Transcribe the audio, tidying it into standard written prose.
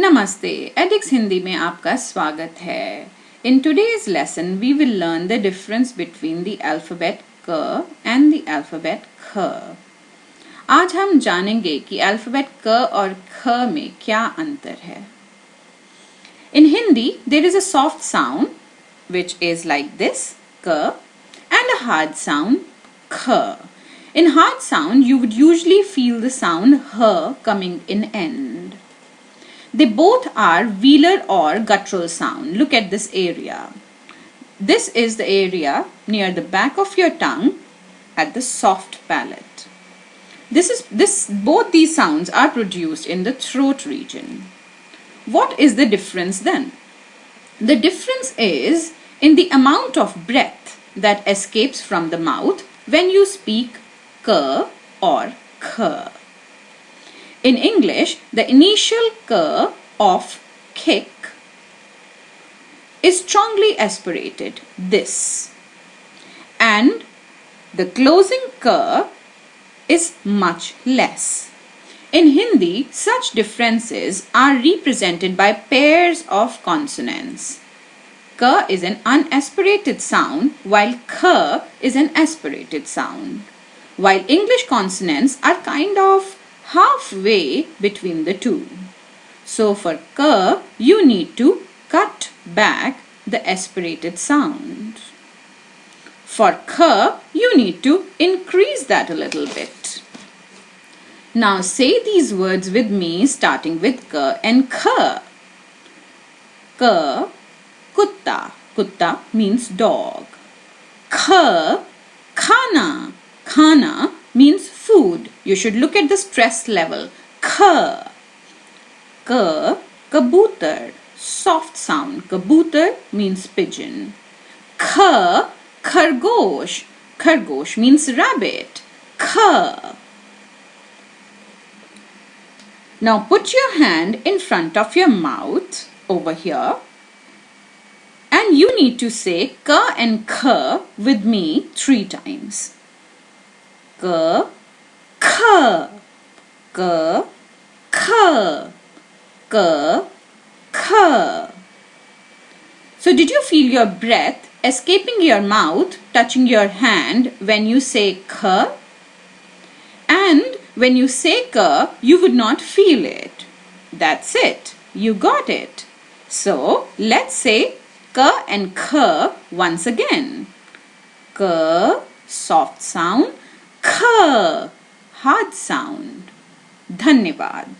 नमस्ते, एडिक्स हिंदी में आपका स्वागत है। In today's lesson, we will learn the difference between the alphabet क and the alphabet ख। आज हम जानेंगे कि अल्फाबेट क और ख में क्या अंतर है। In Hindi, there is a soft sound which is like this, क, and a hard sound, kh. In hard sound, you would usually feel the sound h coming in end. They both are velar or guttural sound. Look at this area. This is the area near the back of your tongue at the soft palate. Both these sounds are produced in the throat region. What is the difference then? The difference is in the amount of breath that escapes from the mouth when you speak k or kh. In English, the initial k of kick is strongly aspirated, this, and the closing k is much less. In Hindi, such differences are represented by pairs of consonants. K is an unaspirated sound while kh is an aspirated sound, while English consonants are kind of halfway between the two. So for k, you need to cut back the aspirated sound. For kh, you need to increase that a little bit. Now say these words with me starting with k and kh. K, kutta. Kutta means dog. Kh, khana. Khana means food. You should look at the stress level. Kh. K, kabutar. Soft sound. Kabutar means pigeon. Kh, khargosh. Khargosh means rabbit. Kh. Now put your hand in front of your mouth over here. And you need to say k and kh with me 3 times. K, kh, k, kh, k, kh. So did you feel your breath escaping your mouth, touching your hand when you say kh? And when you say k, you would not feel it. That's it. You got it. So let's say k and kh once again. K, soft sound. Kh, hard sound. धन्यवाद।